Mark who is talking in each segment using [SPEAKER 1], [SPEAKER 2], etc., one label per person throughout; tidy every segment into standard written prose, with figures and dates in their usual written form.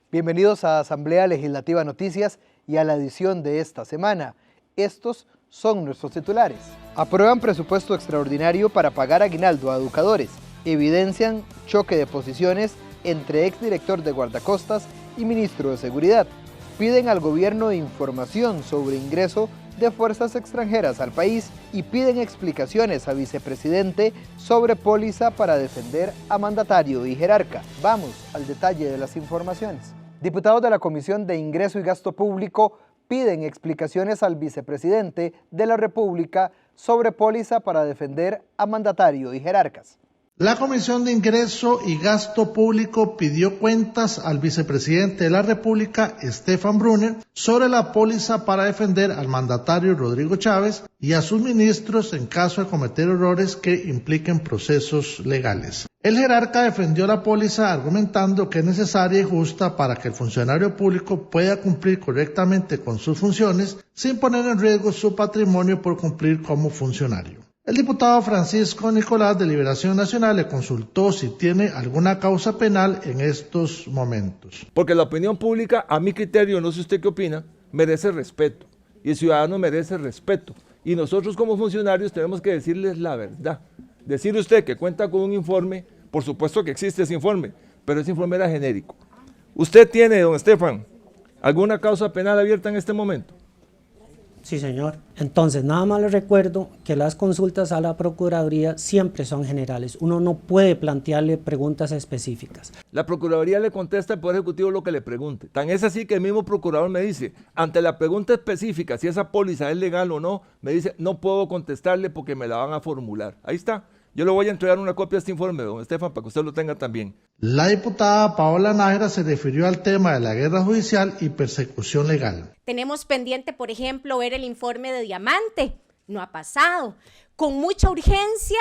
[SPEAKER 1] Bienvenidos a Asamblea Legislativa Noticias y a la edición de esta semana. Estos son nuestros titulares. Aprueban presupuesto extraordinario para pagar aguinaldo a educadores. Evidencian choque de posiciones entre exdirector de guardacostas y ministro de Seguridad. Piden al gobierno información sobre ingreso de fuerzas extranjeras al país y piden explicaciones a vicepresidente sobre póliza para defender a mandatario y jerarca. Vamos al detalle de las informaciones. Diputados de la Comisión de Ingreso y Gasto Público piden explicaciones al vicepresidente de la República sobre póliza para defender a mandatario y jerarcas.
[SPEAKER 2] La Comisión de Ingreso y Gasto Público pidió cuentas al vicepresidente de la República, Stefan Brunner, sobre la póliza para defender al mandatario Rodrigo Chávez y a sus ministros en caso de cometer errores que impliquen procesos legales. El jerarca defendió la póliza argumentando que es necesaria y justa para que el funcionario público pueda cumplir correctamente con sus funciones sin poner en riesgo su patrimonio por cumplir como funcionario. El diputado Francisco Nicolás de Liberación Nacional le consultó si tiene alguna causa penal en estos momentos.
[SPEAKER 3] Porque la opinión pública, a mi criterio, no sé usted qué opina, merece respeto. Y el ciudadano merece respeto. Y nosotros como funcionarios tenemos que decirles la verdad. Decir usted que cuenta con un informe, por supuesto que existe ese informe, pero ese informe era genérico. ¿Usted tiene, don Estefan, alguna causa penal abierta en este momento?
[SPEAKER 4] Sí, señor. Entonces, nada más les recuerdo que las consultas a la Procuraduría siempre son generales. Uno no puede plantearle preguntas específicas.
[SPEAKER 3] La Procuraduría le contesta al Poder Ejecutivo lo que le pregunte. Tan es así que el mismo procurador me dice, ante la pregunta específica, si esa póliza es legal o no, me dice, no puedo contestarle porque me la van a formular. Ahí está. Yo le voy a entregar una copia de este informe, don Estefan, para que usted lo tenga también.
[SPEAKER 2] La diputada Paola Nájera se refirió al tema de la guerra judicial y persecución legal.
[SPEAKER 5] Tenemos pendiente, por ejemplo, ver el informe de Diamante. No ha pasado. Con mucha urgencia,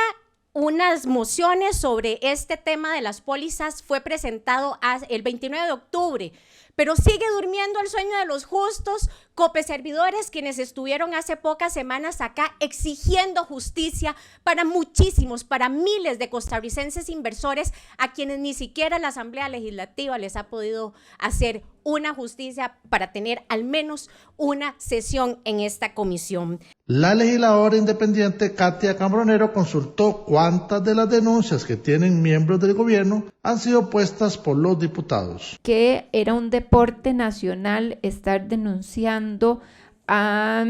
[SPEAKER 5] unas mociones sobre este tema de las pólizas fue presentado el 29 de octubre. Pero sigue durmiendo el sueño de los justos, copeservidores quienes estuvieron hace pocas semanas acá exigiendo justicia para muchísimos, para miles de costarricenses inversores a quienes ni siquiera la Asamblea Legislativa les ha podido hacer una justicia para tener al menos una sesión en esta comisión.
[SPEAKER 2] La legisladora independiente Katia Cambronero consultó cuántas de las denuncias que tienen miembros del gobierno han sido puestas por los diputados.
[SPEAKER 6] Que era un deporte nacional estar denunciando a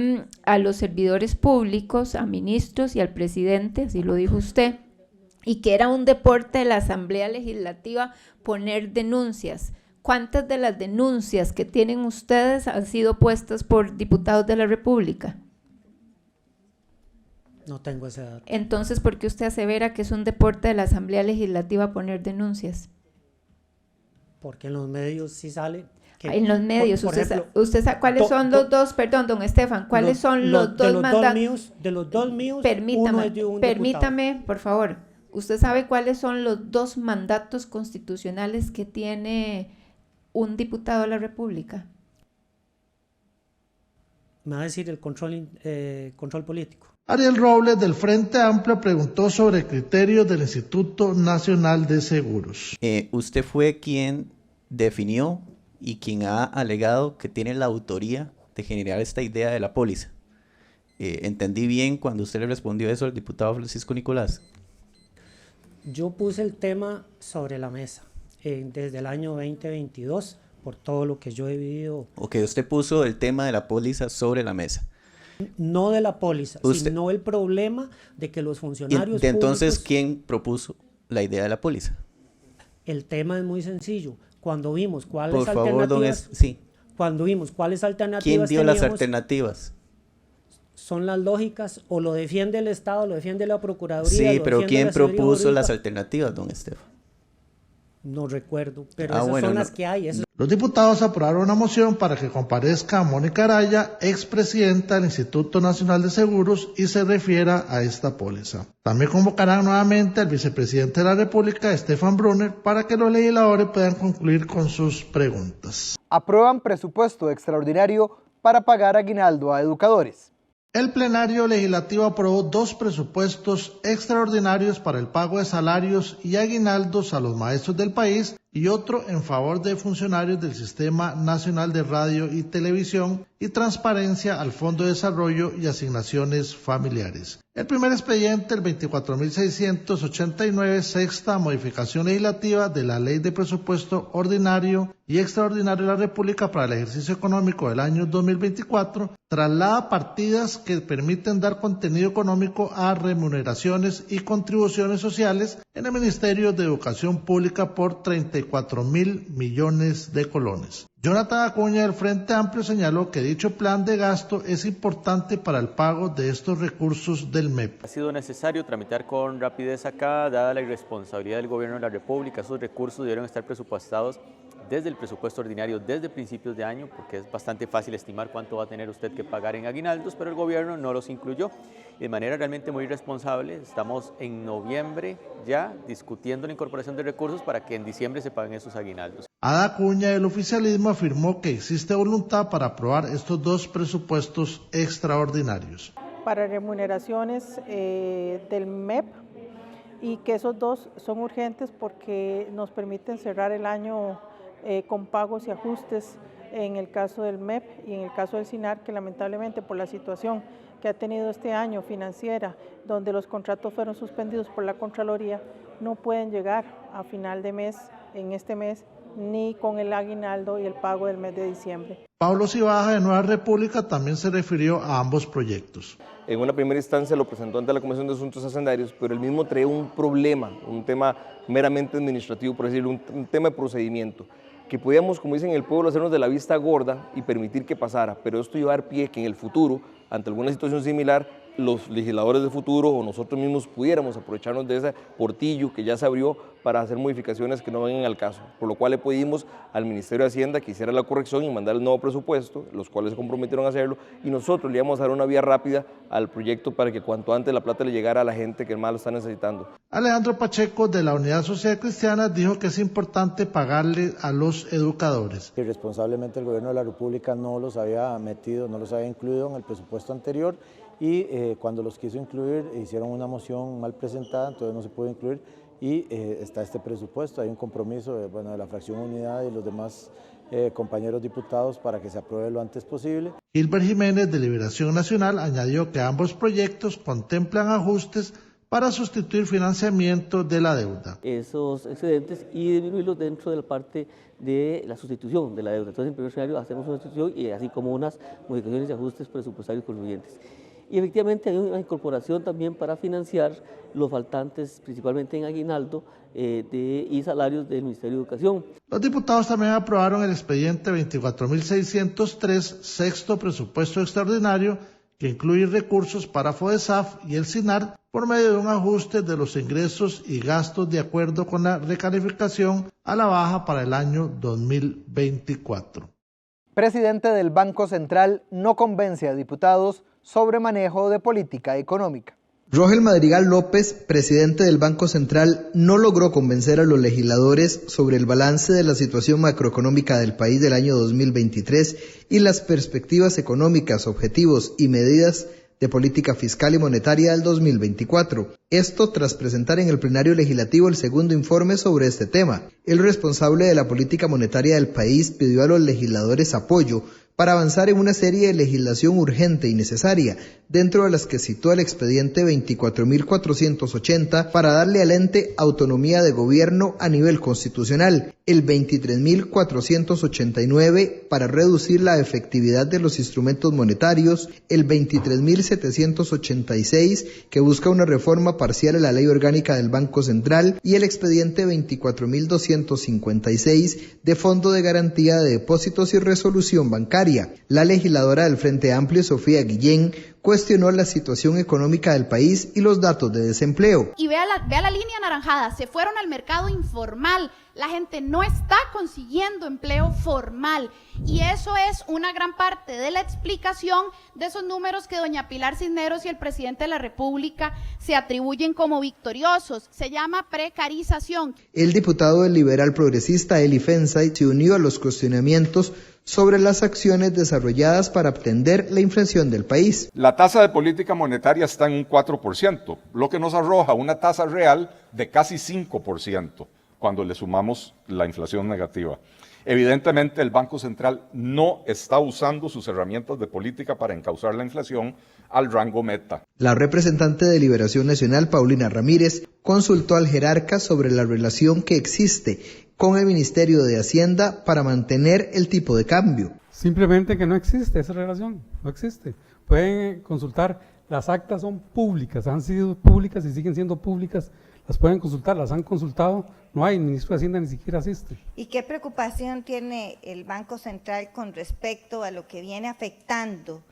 [SPEAKER 6] los servidores públicos, a ministros y al presidente, así lo dijo usted, y que era un deporte de la Asamblea Legislativa poner denuncias. ¿Cuántas de las denuncias que tienen ustedes han sido puestas por diputados de la República?
[SPEAKER 4] No tengo ese dato.
[SPEAKER 6] Entonces, ¿por qué usted asevera que es un deporte de la Asamblea Legislativa poner denuncias?
[SPEAKER 4] Porque en los medios sí sale.
[SPEAKER 6] En los medios, usted sabe cuáles son los dos, perdón, don Estefan, ¿cuáles son los dos mandatos?
[SPEAKER 4] De los dos míos,
[SPEAKER 6] permítame,
[SPEAKER 4] uno es de un
[SPEAKER 6] permítame, por favor. ¿Usted sabe cuáles son los dos mandatos constitucionales que tiene un diputado de la República?
[SPEAKER 4] Me va a decir el control político.
[SPEAKER 2] Ariel Robles del Frente Amplio preguntó sobre criterios del Instituto Nacional de Seguros.
[SPEAKER 7] Usted fue quien definió y quien ha alegado que tiene la autoría de generar esta idea de la póliza. ¿Entendí bien cuando usted le respondió eso al diputado Francisco Nicolás?
[SPEAKER 4] Yo puse el tema sobre la mesa desde el año 2022 por todo lo que yo he vivido.
[SPEAKER 7] Ok, usted puso el tema de la póliza sobre la mesa.
[SPEAKER 4] No de la póliza, sino el problema de que los funcionarios
[SPEAKER 7] entonces,
[SPEAKER 4] públicos...
[SPEAKER 7] ¿quién propuso la idea de la póliza?
[SPEAKER 4] El tema es muy sencillo. Cuando vimos cuáles
[SPEAKER 7] Por favor,
[SPEAKER 4] alternativas...
[SPEAKER 7] sí.
[SPEAKER 4] Cuando vimos cuáles alternativas
[SPEAKER 7] ¿Quién dio
[SPEAKER 4] teníamos,
[SPEAKER 7] las alternativas?
[SPEAKER 4] Son las lógicas, o lo defiende el Estado, lo defiende la Procuraduría.
[SPEAKER 7] Sí, pero ¿quién propuso las alternativas, don Estefan?
[SPEAKER 4] No recuerdo, pero esas son las que hay.
[SPEAKER 2] Los diputados aprobaron una moción para que comparezca Mónica Araya, expresidenta del Instituto Nacional de Seguros, y se refiera a esta póliza. También convocarán nuevamente al vicepresidente de la República, Stefan Brunner, para que los legisladores puedan concluir con sus preguntas.
[SPEAKER 1] Aprueban presupuesto extraordinario para pagar aguinaldo a educadores.
[SPEAKER 2] El plenario legislativo aprobó 2 presupuestos extraordinarios para el pago de salarios y aguinaldos a los maestros del país y otro en favor de funcionarios del Sistema Nacional de Radio y Televisión y transparencia al Fondo de Desarrollo y Asignaciones Familiares. El primer expediente, el 24.689, sexta modificación legislativa de la Ley de Presupuesto Ordinario y Extraordinario de la República para el ejercicio económico del año 2024, traslada partidas que permiten dar contenido económico a remuneraciones y contribuciones sociales en el Ministerio de Educación Pública por 34.000 millones de colones. Jonathan Acuña del Frente Amplio señaló que dicho plan de gasto es importante para el pago de estos recursos del MEP.
[SPEAKER 8] Ha sido necesario tramitar con rapidez acá, dada la irresponsabilidad del Gobierno de la República. Esos recursos debieron estar presupuestados desde el presupuesto ordinario, desde principios de año, porque es bastante fácil estimar cuánto va a tener usted que pagar en aguinaldos, pero el Gobierno no los incluyó. De manera realmente muy irresponsable, estamos en noviembre ya discutiendo la incorporación de recursos para que en diciembre se paguen esos aguinaldos.
[SPEAKER 2] Ada Acuña del oficialismo afirmó que existe voluntad para aprobar estos dos presupuestos extraordinarios.
[SPEAKER 9] Para remuneraciones del MEP, y que esos dos son urgentes porque nos permiten cerrar el año con pagos y ajustes en el caso del MEP y en el caso del SINAR, que lamentablemente por la situación que ha tenido este año financiera, donde los contratos fueron suspendidos por la Contraloría, no pueden llegar a final de mes, en este mes, ni con el aguinaldo y el pago del mes de diciembre.
[SPEAKER 2] Pablo Cibaja de Nueva República también se refirió a ambos proyectos.
[SPEAKER 10] En una primera instancia lo presentó ante la Comisión de Asuntos Hacendarios, pero el mismo trae un problema, un tema meramente administrativo, por decirlo, un tema de procedimiento, que podíamos, como dicen en el pueblo, hacernos de la vista gorda y permitir que pasara, pero esto iba a dar pie que en el futuro, ante alguna situación similar, los legisladores del futuro o nosotros mismos pudiéramos aprovecharnos de ese portillo que ya se abrió para hacer modificaciones que no vengan al caso, por lo cual le pedimos al Ministerio de Hacienda que hiciera la corrección y mandar el nuevo presupuesto, los cuales se comprometieron a hacerlo, y nosotros le íbamos a dar una vía rápida al proyecto para que cuanto antes la plata le llegara a la gente que más lo está necesitando.
[SPEAKER 2] Alejandro Pacheco de la Unidad Social Cristiana dijo que es importante pagarle a los educadores.
[SPEAKER 11] Irresponsablemente el Gobierno de la República no los había metido, no los había incluido en el presupuesto anterior, y cuando los quiso incluir hicieron una moción mal presentada, entonces no se pudo incluir, y está este presupuesto. Hay un compromiso de la fracción Unidad y los demás compañeros diputados para que se apruebe lo antes posible.
[SPEAKER 2] Gilbert Jiménez de Liberación Nacional añadió que ambos proyectos contemplan ajustes para sustituir financiamiento de la deuda.
[SPEAKER 12] Esos excedentes y disminuirlos dentro de la parte de la sustitución de la deuda. Entonces, en primer escenario hacemos una sustitución y así como unas modificaciones y ajustes presupuestarios concluyentes. Y efectivamente hay una incorporación también para financiar los faltantes, principalmente en aguinaldo y salarios del Ministerio de Educación.
[SPEAKER 2] Los diputados también aprobaron el expediente 24.603, sexto presupuesto extraordinario, que incluye recursos para FODESAF y el SINAR por medio de un ajuste de los ingresos y gastos de acuerdo con la recalificación a la baja para el año 2024.
[SPEAKER 1] Presidente del Banco Central no convence a diputados sobre manejo de política económica. Rogel Madrigal López, presidente del Banco Central, no logró convencer a los legisladores sobre el balance de la situación macroeconómica del país del año 2023 y las perspectivas económicas, objetivos y medidas de política fiscal y monetaria del 2024. Esto tras presentar en el plenario legislativo el segundo informe sobre este tema. El responsable de la política monetaria del país pidió a los legisladores apoyo para avanzar en una serie de legislación urgente y necesaria, dentro de las que citó el expediente 24.480 para darle al ente autonomía de gobierno a nivel constitucional, el 23.489 para reducir la efectividad de los instrumentos monetarios, el 23.786 que busca una reforma parcial a la ley orgánica del Banco Central y el expediente 24.256 de Fondo de Garantía de Depósitos y Resolución Bancaria. La legisladora del Frente Amplio, Sofía Guillén, cuestionó la situación económica del país y los datos de desempleo.
[SPEAKER 13] Y vea la línea anaranjada, se fueron al mercado informal, la gente no está consiguiendo empleo formal y eso es una gran parte de la explicación de esos números que doña Pilar Cisneros y el presidente de la República se atribuyen como victoriosos. Se llama precarización.
[SPEAKER 1] El diputado del liberal progresista Eli Fensay se unió a los cuestionamientos sobre las acciones desarrolladas para atender la inflación del país.
[SPEAKER 14] La tasa de política monetaria está en un 4%, lo que nos arroja una tasa real de casi 5%. cuando le sumamos la inflación negativa. Evidentemente, el Banco Central no está usando sus herramientas de política para encauzar la inflación al rango meta.
[SPEAKER 1] La representante de Liberación Nacional, Paulina Ramírez, consultó al jerarca sobre la relación que existe con el Ministerio de Hacienda para mantener el tipo de cambio.
[SPEAKER 15] Simplemente que no existe esa relación, no existe. Pueden consultar, las actas son públicas, han sido públicas y siguen siendo públicas, las pueden consultar, las han consultado, no hay, el ministro de Hacienda ni siquiera asiste.
[SPEAKER 16] ¿Y qué preocupación tiene el Banco Central con respecto a lo que viene afectando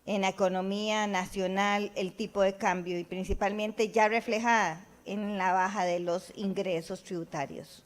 [SPEAKER 16] en la economía nacional el tipo de cambio y principalmente ya reflejada en la baja de los ingresos tributarios?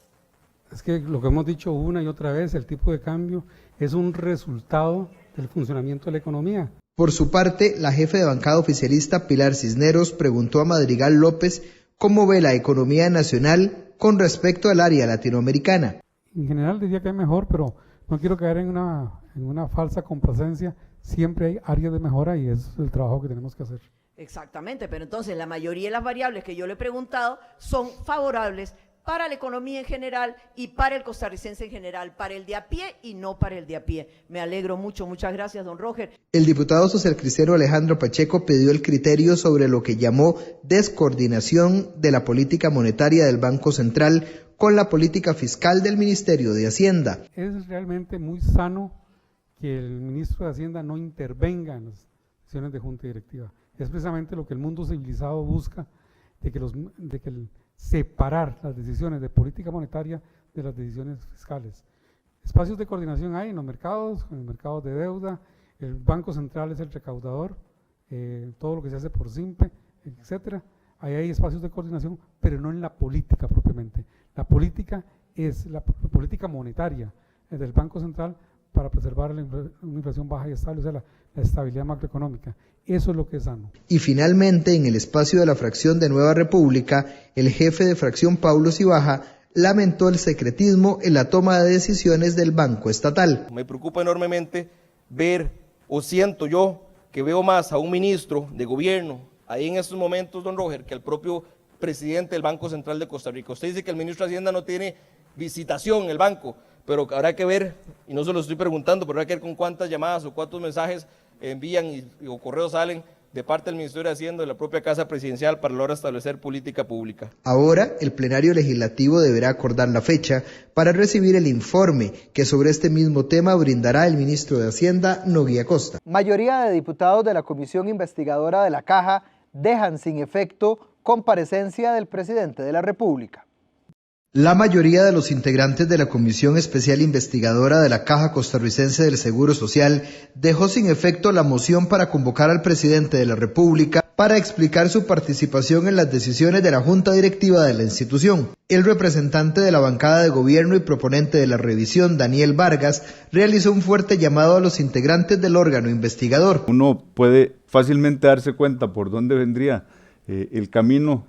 [SPEAKER 15] Es que lo que hemos dicho una y otra vez, el tipo de cambio es un resultado del funcionamiento de la economía.
[SPEAKER 1] Por su parte, la jefe de bancada oficialista Pilar Cisneros preguntó a Madrigal López cómo ve la economía nacional con respecto al área latinoamericana.
[SPEAKER 15] En general diría que es mejor, pero no quiero caer en una falsa complacencia. Siempre hay áreas de mejora y es el trabajo que tenemos que hacer.
[SPEAKER 17] Exactamente, pero entonces la mayoría de las variables que yo le he preguntado son favorables para la economía en general y para el costarricense en general, para el de a pie y no para el de a pie. Me alegro mucho, muchas gracias, don Roger.
[SPEAKER 1] El diputado socialcristiano Alejandro Pacheco pidió el criterio sobre lo que llamó descoordinación de la política monetaria del Banco Central con la política fiscal del Ministerio de Hacienda.
[SPEAKER 15] Es realmente muy sano que el ministro de Hacienda no intervenga en las decisiones de junta directiva. Es precisamente lo que el mundo civilizado busca, de que separar las decisiones de política monetaria de las decisiones fiscales. Espacios de coordinación hay en los mercados de deuda, el Banco Central es el recaudador, todo lo que se hace por SIMPE, etcétera. Ahí hay espacios de coordinación, pero no en la política propiamente. La política es la política monetaria del Banco Central para preservar una inflación baja y estable, o sea, la estabilidad macroeconómica. Eso es lo que es sano.
[SPEAKER 1] Y finalmente, en el espacio de la fracción de Nueva República, el jefe de fracción, Paulo Cibaja, lamentó el secretismo en la toma de decisiones del Banco Estatal.
[SPEAKER 10] Me preocupa enormemente ver, o siento yo, que veo más a un ministro de gobierno ahí en estos momentos, don Roger, que al propio presidente del Banco Central de Costa Rica. Usted dice que el ministro de Hacienda no tiene visitación en el banco, pero habrá que ver, y no se lo estoy preguntando, pero habrá que ver con cuántas llamadas o cuántos mensajes envían o correos salen de parte del Ministerio de Hacienda de la propia Casa Presidencial para lograr establecer política pública.
[SPEAKER 1] Ahora, el plenario legislativo deberá acordar la fecha para recibir el informe que sobre este mismo tema brindará el ministro de Hacienda, Nogui Acosta. Mayoría de diputados de la Comisión Investigadora de la Caja dejan sin efecto comparecencia del presidente de la República. La mayoría de los integrantes de la Comisión Especial Investigadora de la Caja Costarricense del Seguro Social dejó sin efecto la moción para convocar al presidente de la República para explicar su participación en las decisiones de la Junta Directiva de la institución. El representante de la bancada de gobierno y proponente de la revisión, Daniel Vargas, realizó un fuerte llamado a los integrantes del órgano investigador.
[SPEAKER 18] Uno puede fácilmente darse cuenta por dónde vendría el camino,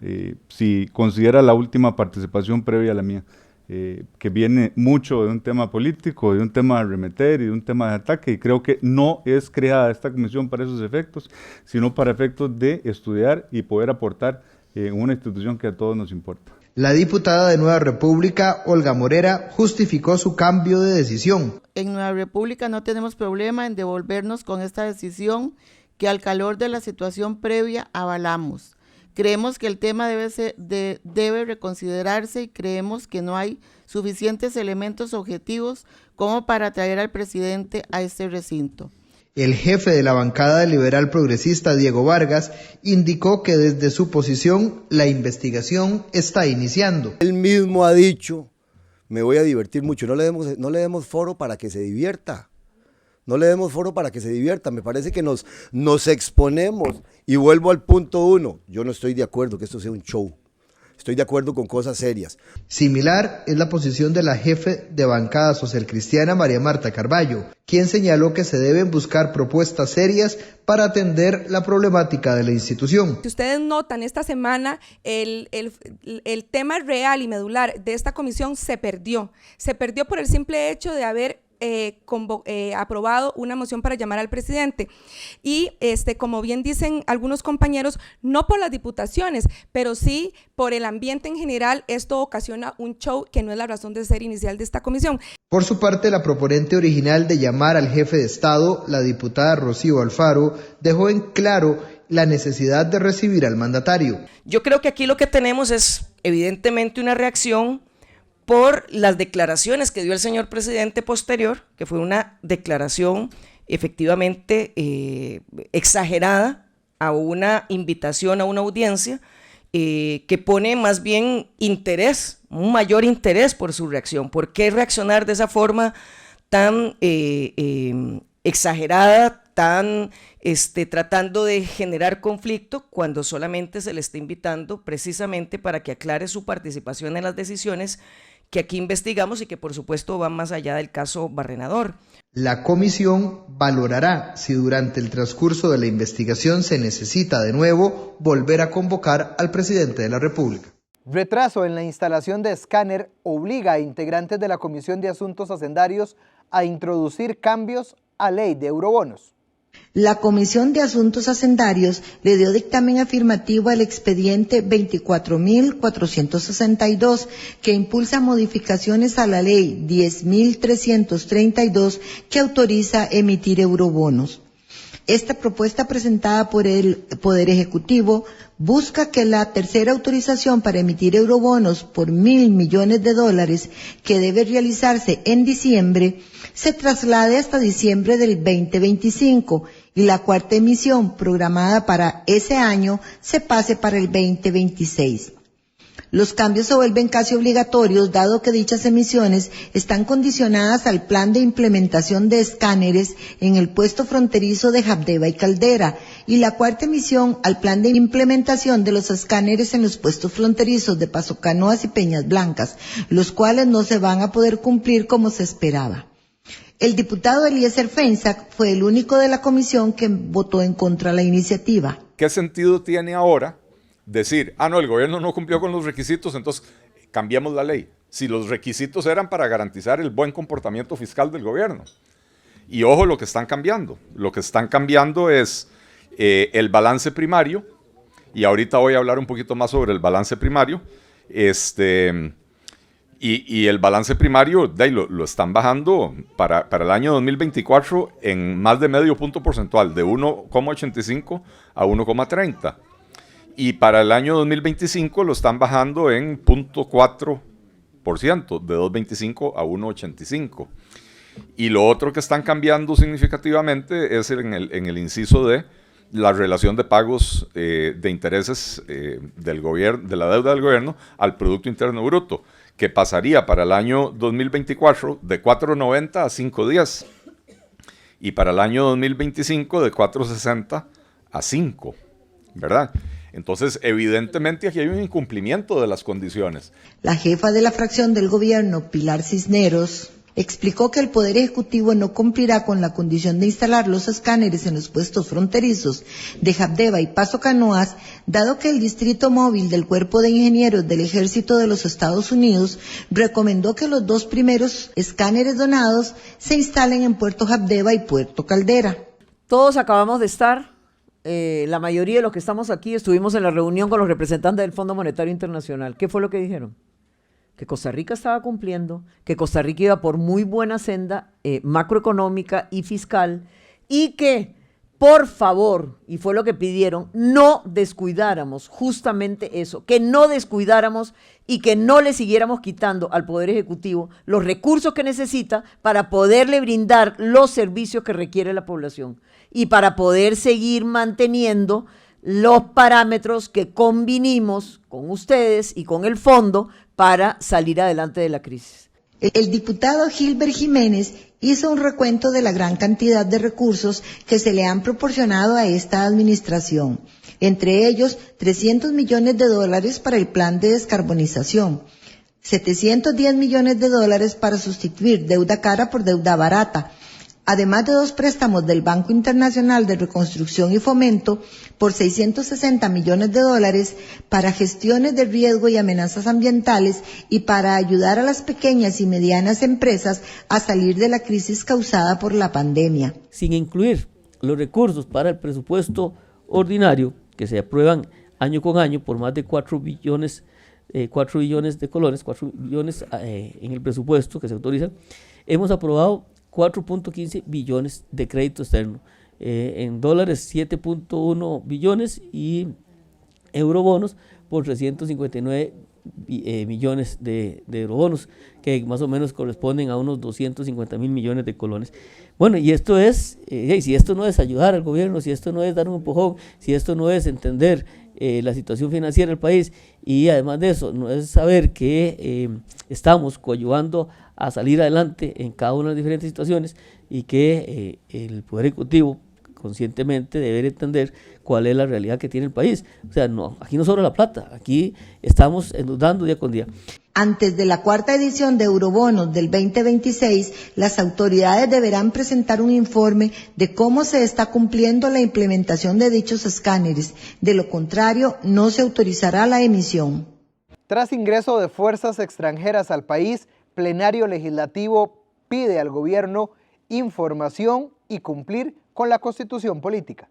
[SPEAKER 18] si considera la última participación previa a la mía, que viene mucho de un tema político, de un tema de arremeter y de un tema de ataque, y creo que no es creada esta comisión para esos efectos, sino para efectos de estudiar y poder aportar en una institución que a todos nos importa.
[SPEAKER 1] La diputada de Nueva República, Olga Morera, justificó su cambio de decisión.
[SPEAKER 19] En Nueva República no tenemos problema en devolvernos con esta decisión que al calor de la situación previa avalamos. Creemos que el tema debe reconsiderarse y creemos que no hay suficientes elementos objetivos como para atraer al presidente a este recinto.
[SPEAKER 1] El jefe de la bancada liberal progresista, Diego Vargas, indicó que desde su posición la investigación está iniciando.
[SPEAKER 20] Él mismo ha dicho, me voy a divertir mucho, no le demos foro para que se divierta. No le demos foro para que se divierta, me parece que nos exponemos. Y vuelvo al punto 1, yo no estoy de acuerdo que esto sea un show, estoy de acuerdo con cosas serias.
[SPEAKER 1] Similar es la posición de la jefe de bancada socialcristiana, María Marta Carballo, quien señaló que se deben buscar propuestas serias para atender la problemática de la institución.
[SPEAKER 21] Si ustedes notan, esta semana el tema real y medular de esta comisión se perdió por el simple hecho de haber aprobado una moción para llamar al presidente. Y como bien dicen algunos compañeros, no por las diputaciones, pero sí por el ambiente en general, esto ocasiona un show que no es la razón de ser inicial de esta comisión.
[SPEAKER 1] Por su parte, la proponente original de llamar al jefe de Estado, la diputada Rocío Alfaro, dejó en claro la necesidad de recibir al mandatario.
[SPEAKER 3] Yo creo que aquí lo que tenemos es evidentemente una reacción por las declaraciones que dio el señor presidente posterior, que fue una declaración efectivamente exagerada a una invitación a una audiencia que pone más bien interés, un mayor interés por su reacción. ¿Por qué reaccionar de esa forma tan exagerada, tan tratando de generar conflicto cuando solamente se le está invitando precisamente para que aclare su participación en las decisiones que aquí investigamos y que por supuesto van más allá del caso Barrenador?
[SPEAKER 1] La comisión valorará si durante el transcurso de la investigación se necesita de nuevo volver a convocar al presidente de la República. Retraso en la instalación de escáner obliga a integrantes de la Comisión de Asuntos Hacendarios a introducir cambios a ley de eurobonos.
[SPEAKER 22] La Comisión de Asuntos Hacendarios le dio dictamen afirmativo al expediente 24.462 que impulsa modificaciones a la ley 10.332 que autoriza emitir eurobonos. Esta propuesta presentada por el Poder Ejecutivo busca que la tercera autorización para emitir eurobonos por $1.000 millones que debe realizarse en diciembre se traslade hasta diciembre del 2025 y la cuarta emisión programada para ese año se pase para el 2026. Los cambios se vuelven casi obligatorios dado que dichas emisiones están condicionadas al plan de implementación de escáneres en el puesto fronterizo de Jabdeba y Caldera y la cuarta emisión al plan de implementación de los escáneres en los puestos fronterizos de Paso Canoas y Peñas Blancas, los cuales no se van a poder cumplir como se esperaba. El diputado Eliezer Feinsack fue el único de la comisión que votó en contra de la iniciativa.
[SPEAKER 14] ¿Qué sentido tiene ahora decir, no, el gobierno no cumplió con los requisitos, entonces cambiamos la ley? Si los requisitos eran para garantizar el buen comportamiento fiscal del gobierno. Y ojo lo que están cambiando. Lo que están cambiando es el balance primario, y ahorita voy a hablar un poquito más sobre el balance primario. Y el balance primario lo están bajando para el año 2024 en más de medio punto porcentual, de 1,85 a 1,30. Y para el año 2025 lo están bajando en 0.4%, de 2,25 a 1,85. Y lo otro que están cambiando significativamente es en el inciso de la relación de pagos de intereses del gobierno, de la deuda del gobierno al Producto Interno Bruto, que pasaría para el año 2024 de 4,90 a 5,10 y para el año 2025 de 4,60 a 5, ¿verdad? Entonces, evidentemente aquí hay un incumplimiento de las condiciones.
[SPEAKER 22] La jefa de la fracción del gobierno, Pilar Cisneros, explicó que el Poder Ejecutivo no cumplirá con la condición de instalar los escáneres en los puestos fronterizos de Jabdeba y Paso Canoas, dado que el Distrito Móvil del Cuerpo de Ingenieros del Ejército de los Estados Unidos recomendó que los dos primeros escáneres donados se instalen en Puerto Jabdeba y Puerto Caldera.
[SPEAKER 17] Todos acabamos de estar, la mayoría de los que estamos aquí estuvimos en la reunión con los representantes del Fondo Monetario Internacional. ¿Qué fue lo que dijeron? Que Costa Rica estaba cumpliendo, que Costa Rica iba por muy buena senda macroeconómica y fiscal, y que, por favor, y fue lo que pidieron, no descuidáramos justamente eso, que no descuidáramos y que no le siguiéramos quitando al Poder Ejecutivo los recursos que necesita para poderle brindar los servicios que requiere la población y para poder seguir manteniendo los parámetros que convinimos con ustedes y con el fondo para salir adelante de la crisis.
[SPEAKER 22] El diputado Gilbert Jiménez hizo un recuento de la gran cantidad de recursos que se le han proporcionado a esta administración, entre ellos $300 millones para el plan de descarbonización, $710 millones para sustituir deuda cara por deuda barata, además de 2 préstamos del Banco Internacional de Reconstrucción y Fomento por $660 millones para gestiones de riesgo y amenazas ambientales y para ayudar a las pequeñas y medianas empresas a salir de la crisis causada por la pandemia.
[SPEAKER 12] Sin incluir los recursos para el presupuesto ordinario, que se aprueban año con año por más de 4 billones de colones, 4 billones en el presupuesto que se autoriza, hemos aprobado 4.15 billones de crédito externo, en dólares 7.1 billones y eurobonos por 359 millones de eurobonos, que más o menos corresponden a unos 250.000 millones de colones. Bueno, y esto es, si esto no es ayudar al gobierno, si esto no es dar un empujón, si esto no es entender la situación financiera del país, y además de eso, no es saber que estamos coadyuvando a salir adelante en cada una de las diferentes situaciones y que el Poder Ejecutivo conscientemente debe entender cuál es la realidad que tiene el país. O sea, no, aquí no sobra la plata, aquí estamos endeudando día con día.
[SPEAKER 22] Antes de la 4ª edición de Eurobonos del 2026, las autoridades deberán presentar un informe de cómo se está cumpliendo la implementación de dichos escáneres. De lo contrario, no se autorizará la emisión.
[SPEAKER 1] Tras ingreso de fuerzas extranjeras al país, Plenario Legislativo pide al gobierno información y cumplir con la Constitución política.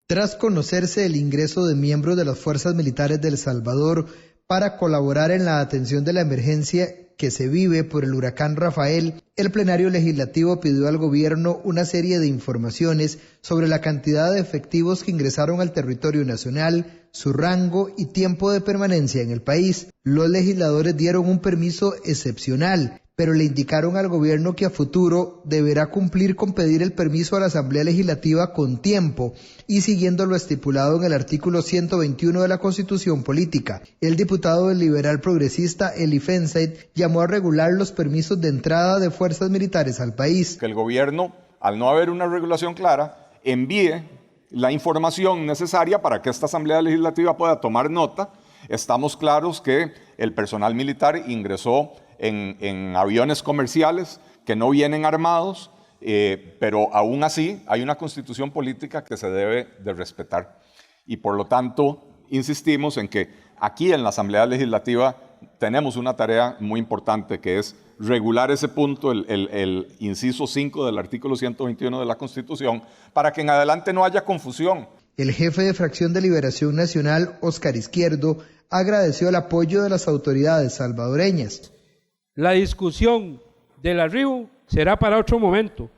[SPEAKER 1] Tras conocerse el ingreso de miembros de las fuerzas militares de El Salvador para colaborar en la atención de la emergencia que se vive por el huracán Rafael, el Plenario Legislativo pidió al gobierno una serie de informaciones sobre la cantidad de efectivos que ingresaron al territorio nacional, su rango y tiempo de permanencia en el país. Los legisladores dieron un permiso excepcional, pero le indicaron al gobierno que a futuro deberá cumplir con pedir el permiso a la Asamblea Legislativa con tiempo y siguiendo lo estipulado en el artículo 121 de la Constitución Política. El diputado del liberal progresista Eli Feinstein llamó a regular los permisos de entrada de fuerzas militares al país.
[SPEAKER 14] Que el gobierno, al no haber una regulación clara, envíe la información necesaria para que esta Asamblea Legislativa pueda tomar nota. Estamos claros que el personal militar ingresó en aviones comerciales que no vienen armados, pero aún así hay una constitución política que se debe de respetar. Y por lo tanto, insistimos en que aquí en la Asamblea Legislativa tenemos una tarea muy importante, que es regular ese punto, el inciso 5 del artículo 121 de la Constitución, para que en adelante no haya confusión.
[SPEAKER 1] El jefe de Fracción de Liberación Nacional, Óscar Izquierdo, agradeció el apoyo de las autoridades salvadoreñas.
[SPEAKER 5] La discusión del arribo será para otro momento.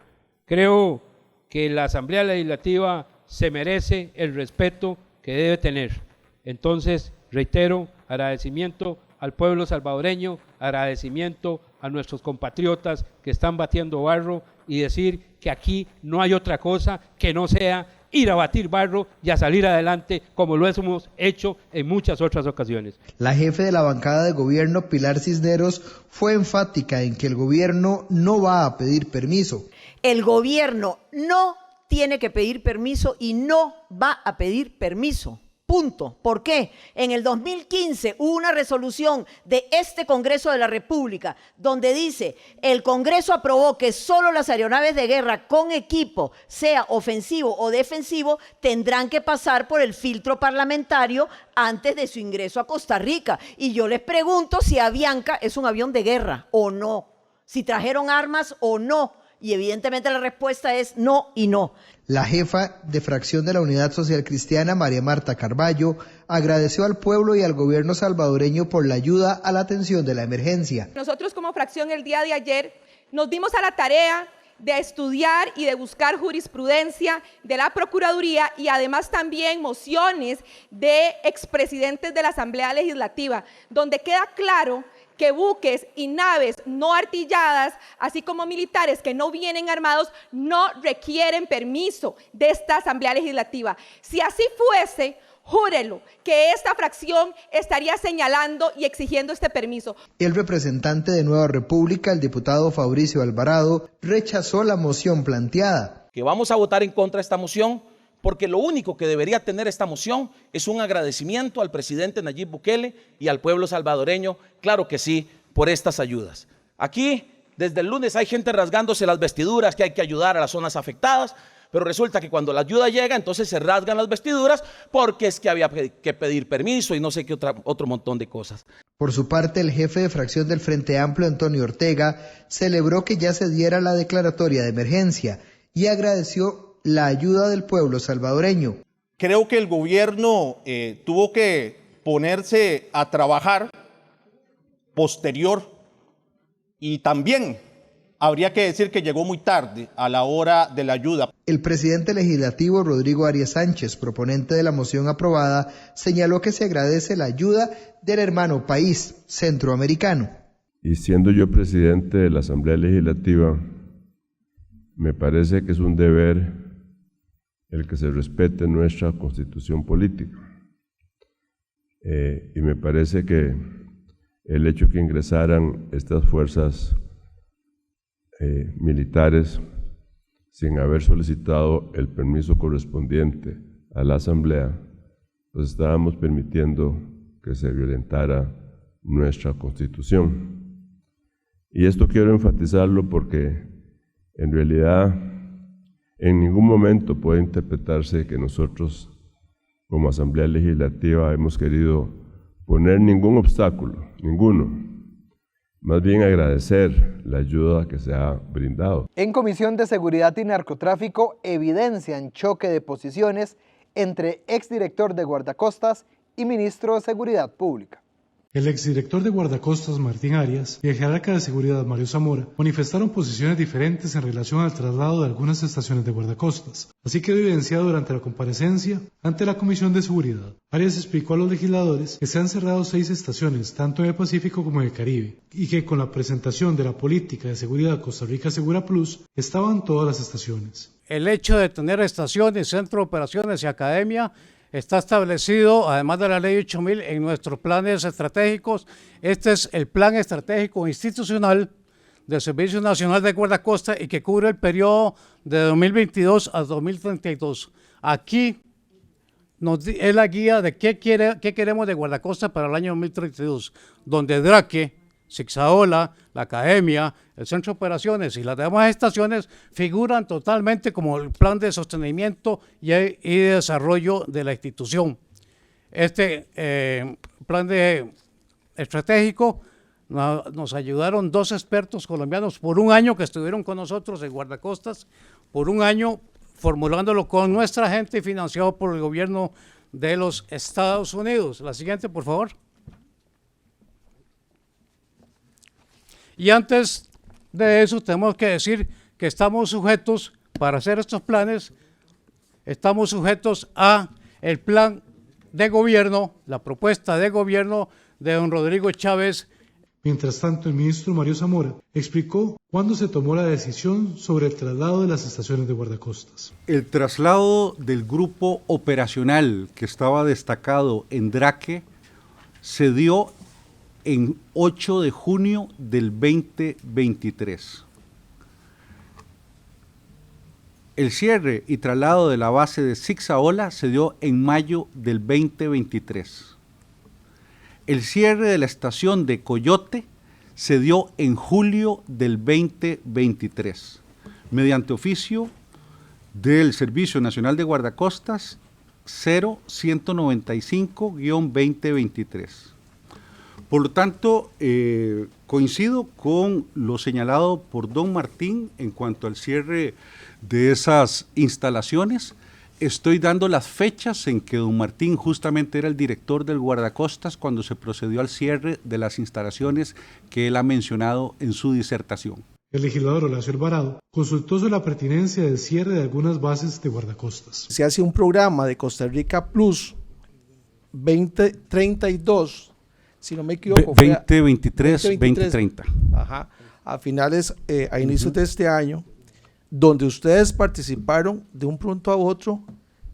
[SPEAKER 5] Creo que la Asamblea Legislativa se merece el respeto que debe tener. Entonces, reitero, agradecimiento al pueblo salvadoreño, agradecimiento a nuestros compatriotas que están batiendo barro y decir que aquí no hay otra cosa que no sea ir a batir barro y a salir adelante como lo hemos hecho en muchas otras ocasiones.
[SPEAKER 1] La jefe de la bancada de gobierno, Pilar Cisneros, fue enfática en que el gobierno no va a pedir permiso.
[SPEAKER 17] El gobierno no tiene que pedir permiso y no va a pedir permiso. Punto. ¿Por qué? En el 2015 hubo una resolución de este Congreso de la República donde dice: el Congreso aprobó que solo las aeronaves de guerra con equipo, sea ofensivo o defensivo, tendrán que pasar por el filtro parlamentario antes de su ingreso a Costa Rica. Y yo les pregunto si Avianca es un avión de guerra o no, si trajeron armas o no. Y evidentemente la respuesta es no y no.
[SPEAKER 1] La jefa de Fracción de la Unidad Social Cristiana, María Marta Carballo, agradeció al pueblo y al gobierno salvadoreño por la ayuda a la atención de la emergencia.
[SPEAKER 21] Nosotros como fracción el día de ayer nos dimos a la tarea de estudiar y de buscar jurisprudencia de la Procuraduría y además también mociones de expresidentes de la Asamblea Legislativa, donde queda claro que buques y naves no artilladas, así como militares que no vienen armados, no requieren permiso de esta Asamblea Legislativa. Si así fuese, júrelo que esta fracción estaría señalando y exigiendo este permiso.
[SPEAKER 1] El representante de Nueva República, el diputado Fabricio Alvarado, rechazó la moción planteada.
[SPEAKER 6] Que vamos a votar en contra de esta moción, porque lo único que debería tener esta moción es un agradecimiento al presidente Nayib Bukele y al pueblo salvadoreño, claro que sí, por estas ayudas. Aquí Desde el lunes hay gente rasgándose las vestiduras, que hay que ayudar a las zonas afectadas, pero resulta que cuando la ayuda llega, entonces se rasgan las vestiduras porque es que había que pedir permiso y no sé qué otro montón de cosas.
[SPEAKER 1] Por su parte, el jefe de fracción del Frente Amplio, Antonio Ortega, celebró que ya se diera la declaratoria de emergencia y agradeció la ayuda del pueblo salvadoreño.
[SPEAKER 4] Creo que el gobierno tuvo que ponerse a trabajar posterior y también habría que decir que llegó muy tarde a la hora de la ayuda.
[SPEAKER 1] El presidente legislativo Rodrigo Arias Sánchez, proponente de la moción aprobada, señaló que se agradece la ayuda del hermano país centroamericano.
[SPEAKER 7] Y siendo yo presidente de la Asamblea Legislativa, me parece que es un deber el que se respete nuestra constitución política. Y me parece que el hecho que ingresaran estas fuerzas militares sin haber solicitado el permiso correspondiente a la Asamblea, pues estábamos permitiendo que se violentara nuestra Constitución. Y esto quiero enfatizarlo porque en realidad en ningún momento puede interpretarse que nosotros como Asamblea Legislativa hemos querido poner ningún obstáculo, ninguno. Más bien agradecer la ayuda que se ha brindado.
[SPEAKER 1] En Comisión de Seguridad y Narcotráfico evidencian choque de posiciones entre exdirector de Guardacostas y ministro de Seguridad Pública.
[SPEAKER 23] El exdirector de Guardacostas, Martín Arias, y el jerarca de seguridad, Mario Zamora, manifestaron posiciones diferentes en relación al traslado de algunas estaciones de guardacostas. Así quedó evidenciado durante la comparecencia ante la Comisión de Seguridad. Arias explicó a los legisladores que se han cerrado 6 estaciones, tanto en el Pacífico como en el Caribe, y que con la presentación de la política de seguridad Costa Rica Segura Plus, estaban todas las estaciones.
[SPEAKER 24] El hecho de tener estaciones, centro de operaciones y academia está establecido, además de la ley 8000, en nuestros planes estratégicos. Este es el plan estratégico institucional del Servicio Nacional de Guardacosta y que cubre el periodo de 2022 a 2032. Aquí es la guía de qué queremos de Guardacosta para el año 2032, donde Draque, Zixaola, la Academia, el Centro de Operaciones y las demás estaciones figuran totalmente como el plan de sostenimiento y de desarrollo de la institución. Este plan estratégico nos ayudaron 2 expertos colombianos por un año que estuvieron con nosotros en Guardacostas, por un año formulándolo con nuestra gente y financiado por el gobierno de los Estados Unidos. La siguiente, por favor. Y antes de eso tenemos que decir que estamos sujetos, para hacer estos planes, estamos sujetos a el plan de gobierno, la propuesta de gobierno de don Rodrigo Chávez.
[SPEAKER 23] Mientras tanto, el ministro Mario Zamora explicó cuándo se tomó la decisión sobre el traslado de las estaciones de guardacostas.
[SPEAKER 25] El traslado del grupo operacional que estaba destacado en Draque se dio en 8 de junio del 2023. El cierre y traslado de la base de Zixaola se dio en mayo del 2023. El cierre de la estación de Coyote se dio en julio del 2023, mediante oficio del Servicio Nacional de Guardacostas 0195-2023. Por lo tanto, coincido con lo señalado por don Martín en cuanto al cierre de esas instalaciones. Estoy dando las fechas en que don Martín justamente era el director del guardacostas cuando se procedió al cierre de las instalaciones que él ha mencionado en su disertación.
[SPEAKER 23] El legislador Horacio Alvarado consultó sobre la pertinencia del cierre de algunas bases de guardacostas.
[SPEAKER 26] Se hace un programa de Costa Rica Plus 2032, si no me equivoco.
[SPEAKER 25] 2023-2030.
[SPEAKER 26] Ajá, a finales, a inicios de este año, donde ustedes participaron de un pronto a otro,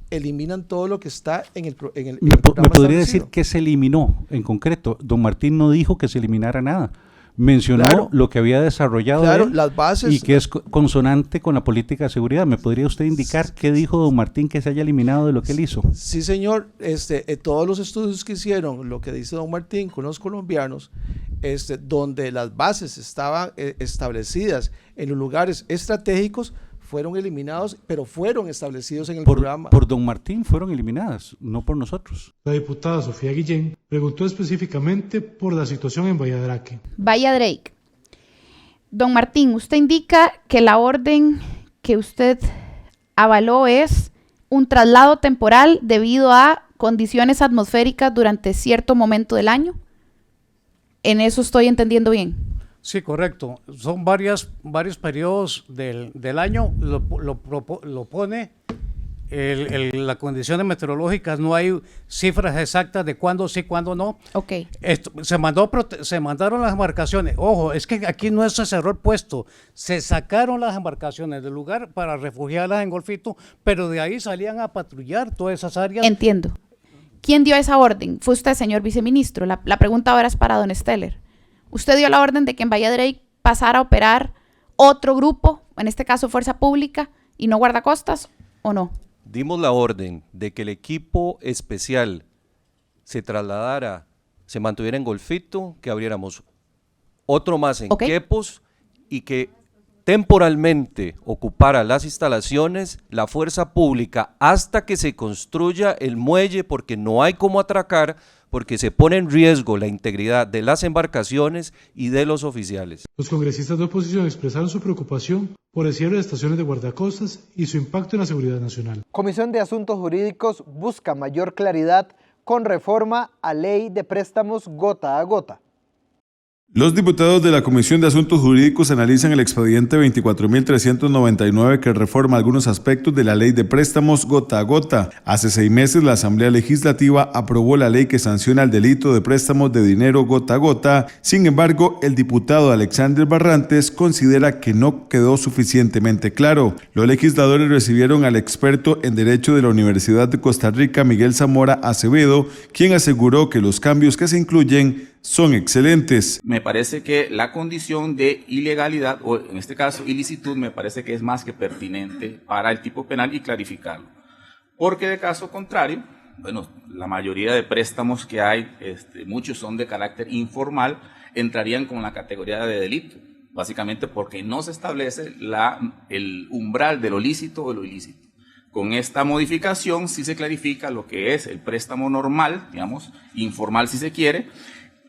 [SPEAKER 26] eliminan todo lo que está en el programa.
[SPEAKER 25] ¿Me podría decir qué se eliminó en concreto? Don Martín no dijo que se eliminara nada. mencionó lo que había desarrollado él
[SPEAKER 26] las bases,
[SPEAKER 25] y que es consonante con la política de seguridad. ¿Me podría usted indicar qué dijo don Martín que se haya eliminado de lo que él hizo?
[SPEAKER 26] Sí, señor. Todos los estudios que hicieron, lo que dice don Martín con los colombianos, donde las bases estaban establecidas en los lugares estratégicos, fueron eliminados, pero fueron establecidos en el programa.
[SPEAKER 25] Por don Martín fueron eliminadas, no por nosotros.
[SPEAKER 23] La diputada Sofía Guillén preguntó específicamente por la situación en Bahía Drake.
[SPEAKER 2] Bahía Drake. Don Martín, usted indica que la orden que usted avaló es un traslado temporal debido a condiciones atmosféricas durante cierto momento del año. ¿En eso estoy entendiendo bien?
[SPEAKER 24] Sí, correcto. Son varios periodos del año, lo pone las condiciones meteorológicas, no hay cifras exactas de cuándo sí, cuándo no.
[SPEAKER 2] Ok.
[SPEAKER 24] Se mandaron las embarcaciones. Ojo, es que aquí no es ese error puesto. Se sacaron las embarcaciones del lugar para refugiarlas en Golfito, pero de ahí salían a patrullar todas esas áreas.
[SPEAKER 2] Entiendo. ¿Quién dio esa orden? Fue usted, señor viceministro. La pregunta ahora es para don Steller. ¿Usted dio la orden de que en Bahía Drake pasara a operar otro grupo, en este caso Fuerza Pública, y no guardacostas, o no?
[SPEAKER 8] Dimos la orden de que el equipo especial se trasladara, se mantuviera en Golfito, que abriéramos otro más en Quepos y que temporalmente ocupara las instalaciones la Fuerza Pública hasta que se construya el muelle, porque no hay cómo atracar, porque se pone en riesgo la integridad de las embarcaciones y de los oficiales.
[SPEAKER 23] Los congresistas de oposición expresaron su preocupación por el cierre de estaciones de guardacostas y su impacto en la seguridad nacional.
[SPEAKER 1] Comisión de Asuntos Jurídicos busca mayor claridad con reforma a ley de préstamos gota a gota.
[SPEAKER 9] Los diputados de la Comisión de Asuntos Jurídicos analizan el expediente 24.399 que reforma algunos aspectos de la ley de préstamos gota a gota. Hace 6 meses la Asamblea Legislativa aprobó la ley que sanciona el delito de préstamos de dinero gota a gota. Sin embargo, el diputado Alexander Barrantes considera que no quedó suficientemente claro. Los legisladores recibieron al experto en Derecho de la Universidad de Costa Rica, Miguel Zamora Acevedo, quien aseguró que los cambios que se incluyen son excelentes.
[SPEAKER 11] Me parece que la condición de ilegalidad, o en este caso ilicitud, me parece que es más que pertinente para el tipo penal y clarificarlo. Porque de caso contrario, bueno, la mayoría de préstamos que hay, muchos son de carácter informal, entrarían con la categoría de delito, básicamente porque no se establece el umbral de lo lícito o lo ilícito. Con esta modificación sí se clarifica lo que es el préstamo normal, digamos, informal si se quiere,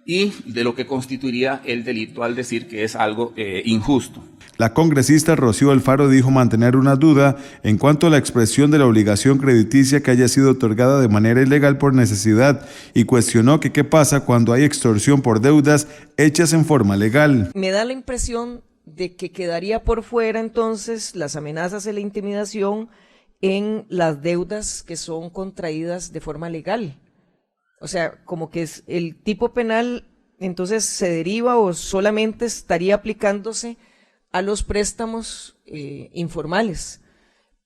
[SPEAKER 11] y de lo que constituiría el delito al decir que es algo injusto.
[SPEAKER 9] La congresista Rocío Alfaro dijo mantener una duda en cuanto a la expresión de la obligación crediticia que haya sido otorgada de manera ilegal por necesidad y cuestionó que qué pasa cuando hay extorsión por deudas hechas en forma legal.
[SPEAKER 3] Me da la impresión de que quedaría por fuera entonces las amenazas y la intimidación en las deudas que son contraídas de forma legal. O sea, como que es el tipo penal entonces se deriva o solamente estaría aplicándose a los préstamos informales.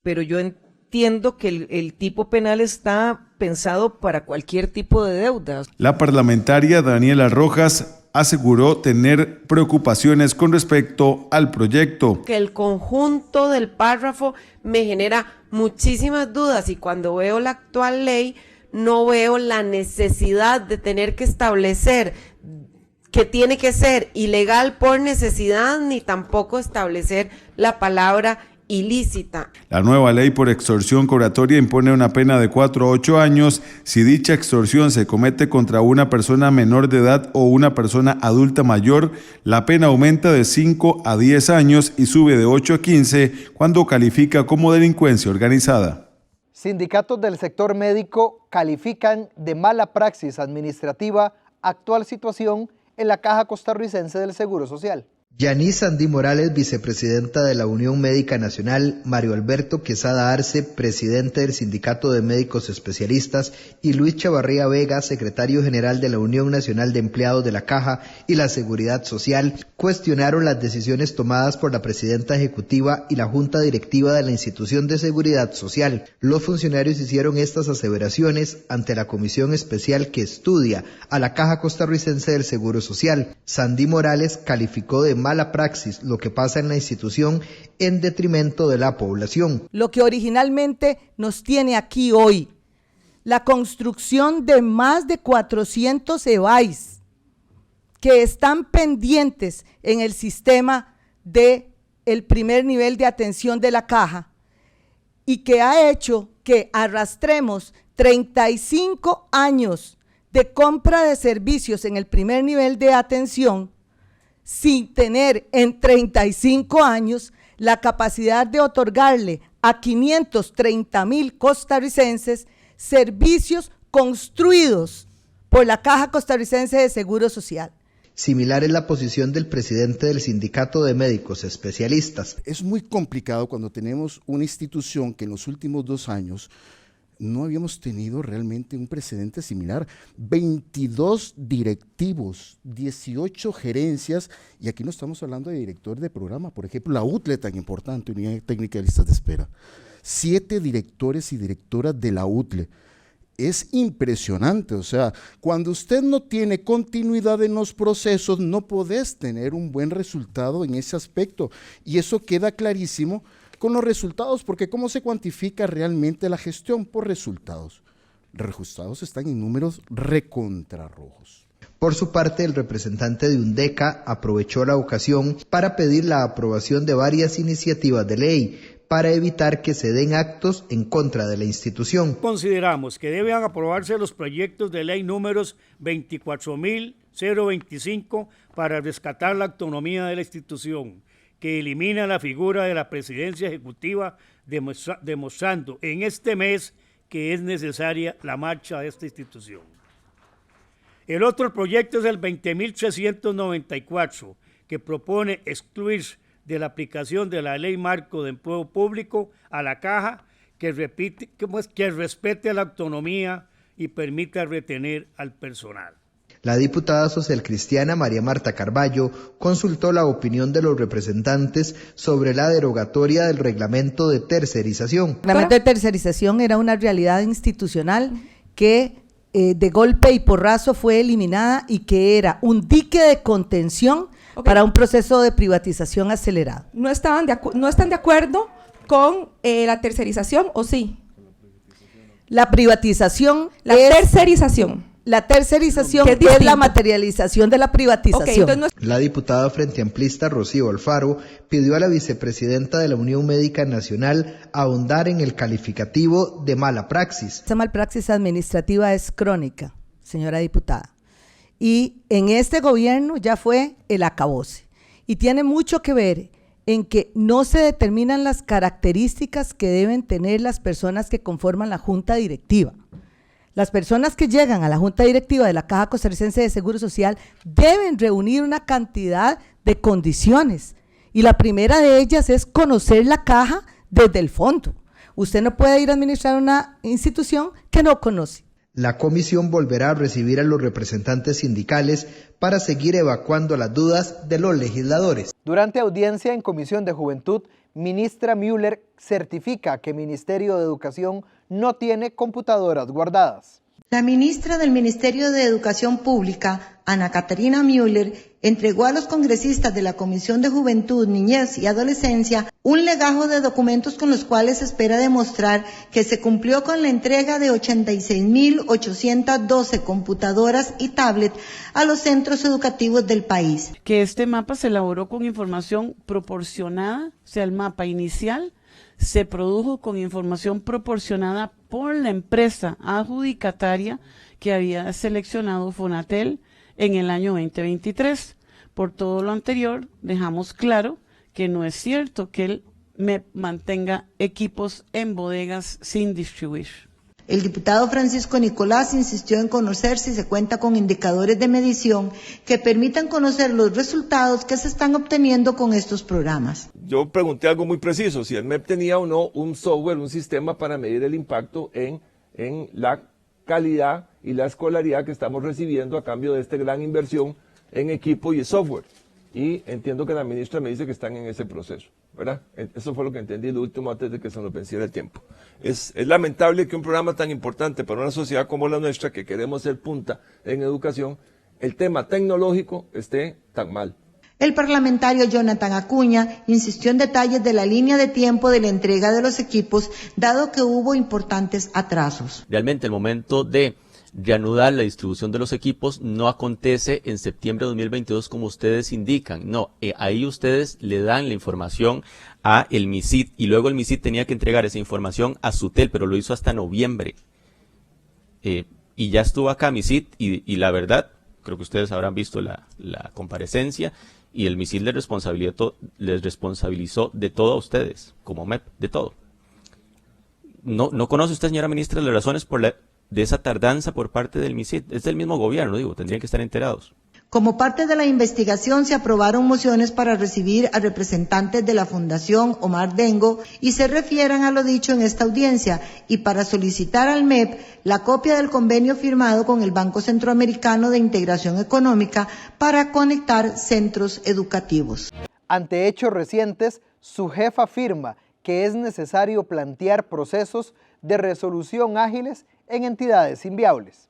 [SPEAKER 3] Pero yo entiendo que el tipo penal está pensado para cualquier tipo de deuda.
[SPEAKER 9] La parlamentaria Daniela Rojas aseguró tener preocupaciones con respecto al proyecto.
[SPEAKER 13] Que el conjunto del párrafo me genera muchísimas dudas y cuando veo la actual ley no veo la necesidad de tener que establecer que tiene que ser ilegal por necesidad ni tampoco establecer la palabra ilícita.
[SPEAKER 9] La nueva ley por extorsión cobratoria impone una pena de 4 a 8 años si dicha extorsión se comete contra una persona menor de edad o una persona adulta mayor. La pena aumenta de 5 a 10 años y sube de 8 a 15 cuando califica como delincuencia organizada.
[SPEAKER 1] Sindicatos del sector médico califican de mala praxis administrativa actual situación en la Caja Costarricense del Seguro Social. Yanis Sandy Morales, vicepresidenta de la Unión Médica Nacional, Mario Alberto Quesada Arce, presidente del Sindicato de Médicos Especialistas, y Luis Chavarría Vega, secretario general de la Unión Nacional de Empleados de la Caja y la Seguridad Social, cuestionaron las decisiones tomadas por la presidenta ejecutiva y la junta directiva de la Institución de Seguridad Social. Los funcionarios hicieron estas aseveraciones ante la comisión especial que estudia a la Caja Costarricense del Seguro Social. Sandy Morales calificó de mala praxis lo que pasa en la institución en detrimento de la población.
[SPEAKER 10] Lo que originalmente nos tiene aquí hoy, la construcción de más de 400 EVAIS que están pendientes en el sistema del primer nivel de atención de la Caja y que ha hecho que arrastremos 35 años de compra de servicios en el primer nivel de atención sin tener en 35 años la capacidad de otorgarle a 530,000 costarricenses servicios construidos por la Caja Costarricense de Seguro Social.
[SPEAKER 1] Similar es la posición del presidente del Sindicato de Médicos Especialistas.
[SPEAKER 15] Es muy complicado cuando tenemos una institución que en los últimos 2 años no habíamos tenido realmente un precedente similar. 22 directivos, 18 gerencias, y aquí no estamos hablando de director de programa, por ejemplo, la UTLE tan importante, Unidad Técnica de Listas de Espera. 7 directores y directoras de la UTLE. Es impresionante, o sea, cuando usted no tiene continuidad en los procesos, no podés tener un buen resultado en ese aspecto, y eso queda clarísimo con los resultados, porque ¿cómo se cuantifica realmente la gestión? Por resultados. Los resultados están en números recontrarrojos.
[SPEAKER 1] Por su parte, el representante de UNDECA aprovechó la ocasión para pedir la aprobación de varias iniciativas de ley para evitar que se den actos en contra de la institución.
[SPEAKER 16] Consideramos que deben aprobarse los proyectos de ley números 24.025 para rescatar la autonomía de la institución, que elimina la figura de la presidencia ejecutiva, demostrando en este mes que es necesaria la marcha de esta institución. El otro proyecto es el 20.394, que propone excluir de la aplicación de la Ley Marco de Empleo Público a la Caja, que respete la autonomía y permita retener al personal.
[SPEAKER 1] La diputada socialcristiana María Marta Carballo consultó la opinión de los representantes sobre la derogatoria del reglamento de tercerización.
[SPEAKER 10] El reglamento de tercerización era una realidad institucional que de golpe y porrazo fue eliminada y que era un dique de contención para un proceso de privatización acelerado.
[SPEAKER 21] ¿No están de acuerdo con la tercerización o sí?
[SPEAKER 10] La privatización
[SPEAKER 21] tercerización.
[SPEAKER 10] La tercerización es la materialización de la privatización.
[SPEAKER 21] Okay,
[SPEAKER 1] La diputada Frente Amplista Rocío Alfaro pidió a la vicepresidenta de la Unión Médica Nacional ahondar en el calificativo de mala praxis.
[SPEAKER 10] Esa malpraxis administrativa es crónica, señora diputada, y en este gobierno ya fue el acabose, y tiene mucho que ver en que no se determinan las características que deben tener las personas que conforman la junta directiva. Las personas que llegan a la junta directiva de la Caja Costarricense de Seguro Social deben reunir una cantidad de condiciones, y la primera de ellas es conocer la Caja desde el fondo. Usted no puede ir a administrar una institución que no conoce.
[SPEAKER 1] La comisión volverá a recibir a los representantes sindicales para seguir evacuando las dudas de los legisladores. Durante audiencia en Comisión de Juventud, ministra Müller certifica que el Ministerio de Educación no tiene computadoras guardadas.
[SPEAKER 22] La ministra del Ministerio de Educación Pública, Ana Catarina Müller, entregó a los congresistas de la Comisión de Juventud, Niñez y Adolescencia un legajo de documentos con los cuales se espera demostrar que se cumplió con la entrega de 86.812 computadoras y tablets a los centros educativos del país.
[SPEAKER 18] Que este mapa se elaboró con información proporcionada, o sea, el mapa inicial se produjo con información proporcionada por la empresa adjudicataria que había seleccionado Fonatel en el año 2023. Por todo lo anterior, dejamos claro que no es cierto que el MEP mantenga equipos en bodegas sin distribuir.
[SPEAKER 22] El diputado Francisco Nicolás insistió en conocer si se cuenta con indicadores de medición que permitan conocer los resultados que se están obteniendo con estos programas.
[SPEAKER 5] Yo pregunté algo muy preciso, si el MEP tenía o no un software, un sistema para medir el impacto en la calidad y la escolaridad que estamos recibiendo a cambio de esta gran inversión en equipo y software. Y entiendo que la ministra me dice que están en ese proceso, ¿verdad? Eso fue lo que entendí lo último antes de que se nos venciera el tiempo. Es lamentable que un programa tan importante para una sociedad como la nuestra, que queremos ser punta en educación, el tema tecnológico esté tan mal.
[SPEAKER 22] El parlamentario Jonathan Acuña insistió en detalles de la línea de tiempo de la entrega de los equipos, dado que hubo importantes atrasos.
[SPEAKER 12] Realmente el momento de reanudar la distribución de los equipos no acontece en septiembre de 2022 como ustedes indican, no, ahí ustedes le dan la información a el MISIT y luego el MISIT tenía que entregar esa información a SUTEL, pero lo hizo hasta noviembre y ya estuvo acá MISIT y la verdad, creo que ustedes habrán visto la comparecencia y el MISIT les responsabilizó de todo a ustedes, como MEP, de todo. ¿No conoce usted, señora ministra, las razones de esa tardanza por parte del MISIT? Es del mismo gobierno, digo, tendrían que estar enterados.
[SPEAKER 22] Como parte de la investigación se aprobaron mociones para recibir a representantes de la Fundación Omar Dengo y se refieran a lo dicho en esta audiencia y para solicitar al MEP la copia del convenio firmado con el Banco Centroamericano de Integración Económica para conectar centros educativos.
[SPEAKER 1] Ante hechos recientes, su jefa afirma que es necesario plantear procesos de resolución ágiles en entidades inviables.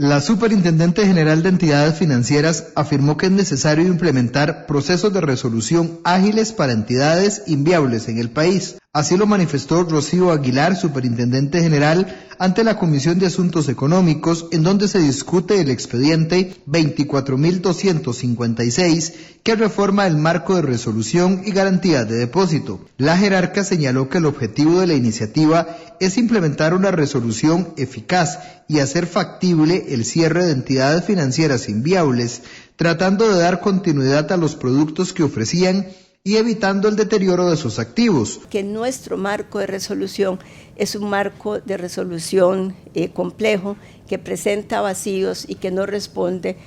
[SPEAKER 14] La Superintendente General de Entidades Financieras afirmó que es necesario implementar procesos de resolución ágiles para entidades inviables en el país. Así lo manifestó Rocío Aguilar, Superintendente General, ante la Comisión de Asuntos Económicos, en donde se discute el expediente 24.256, que reforma el marco de resolución y garantías de depósito. La jerarca señaló que el objetivo de la iniciativa es implementar una resolución eficaz y hacer factible el cierre de entidades financieras inviables, tratando de dar continuidad a los productos que ofrecían y evitando el deterioro de sus activos.
[SPEAKER 17] Que nuestro marco de resolución es un marco de resolución complejo, que presenta vacíos y que no responde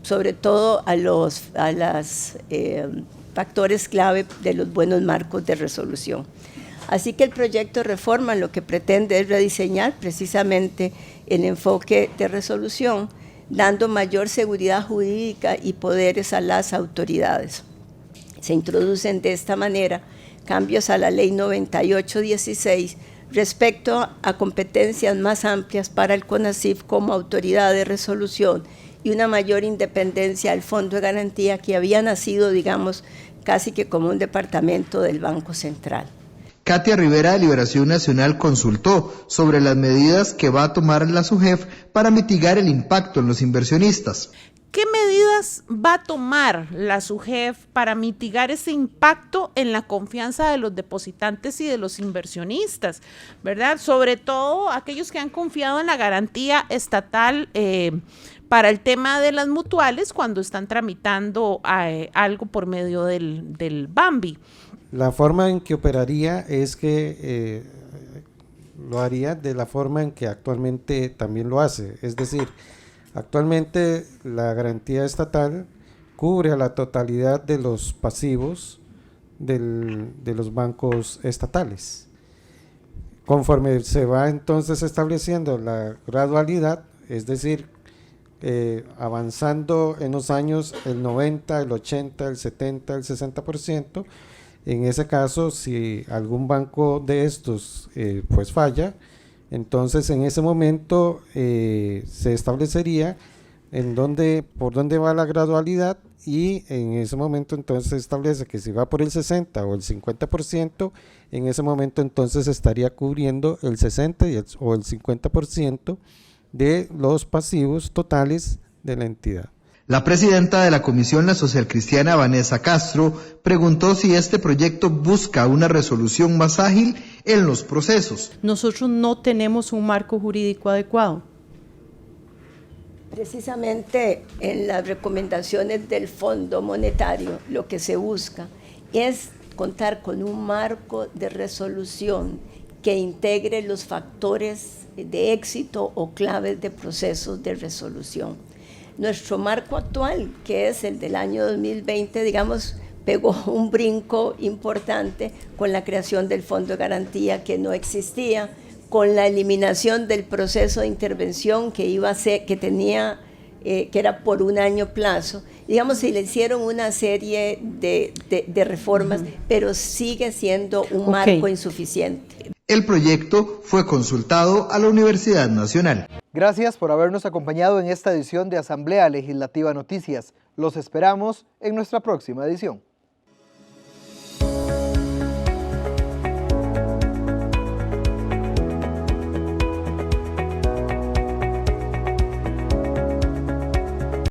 [SPEAKER 17] sobre todo a los factores clave de los buenos marcos de resolución. Así que el proyecto de reforma lo que pretende es rediseñar precisamente el enfoque de resolución, dando mayor seguridad jurídica y poderes a las autoridades. Se introducen de esta manera cambios a la Ley 9816 respecto a competencias más amplias para el CONACYT como autoridad de resolución y una mayor independencia al Fondo de Garantía que había nacido, digamos, casi que como un departamento del Banco Central.
[SPEAKER 14] Katia Rivera de Liberación Nacional consultó sobre las medidas que va a tomar la SUGEF para mitigar el impacto en los inversionistas.
[SPEAKER 19] ¿Qué medidas va a tomar la SUGEF para mitigar ese impacto en la confianza de los depositantes y de los inversionistas, ¿verdad? Sobre todo aquellos que han confiado en la garantía estatal para el tema de las mutuales cuando están tramitando algo por medio del BAMBI.
[SPEAKER 20] La forma en que operaría es que lo haría de la forma en que actualmente también lo hace, es decir, actualmente la garantía estatal cubre a la totalidad de los pasivos de los bancos estatales. Conforme se va entonces estableciendo la gradualidad, es decir, avanzando en los años el 90, el 80, el 70, el 60%, en ese caso si algún banco de estos pues falla, entonces en ese momento se establecería por dónde va la gradualidad y en ese momento entonces se establece que si va por el 60 o el 50%, en ese momento entonces estaría cubriendo el 60 o el 50% de los pasivos totales de la entidad.
[SPEAKER 14] La presidenta de la Comisión, la socialcristiana Vanessa Castro, preguntó si este proyecto busca una resolución más ágil en los procesos.
[SPEAKER 27] Nosotros no tenemos un marco jurídico adecuado.
[SPEAKER 17] Precisamente en las recomendaciones del Fondo Monetario lo que se busca es contar con un marco de resolución que integre los factores de éxito o claves de procesos de resolución. Nuestro marco actual, que es el del año 2020, digamos, pegó un brinco importante con la creación del Fondo de Garantía que no existía, con la eliminación del proceso de intervención que iba a ser, que tenía, que era por un año plazo. Digamos, se le hicieron una serie de reformas, pero sigue siendo un marco insuficiente.
[SPEAKER 14] El proyecto fue consultado a la Universidad Nacional.
[SPEAKER 1] Gracias por habernos acompañado en esta edición de Asamblea Legislativa Noticias. Los esperamos en nuestra próxima edición.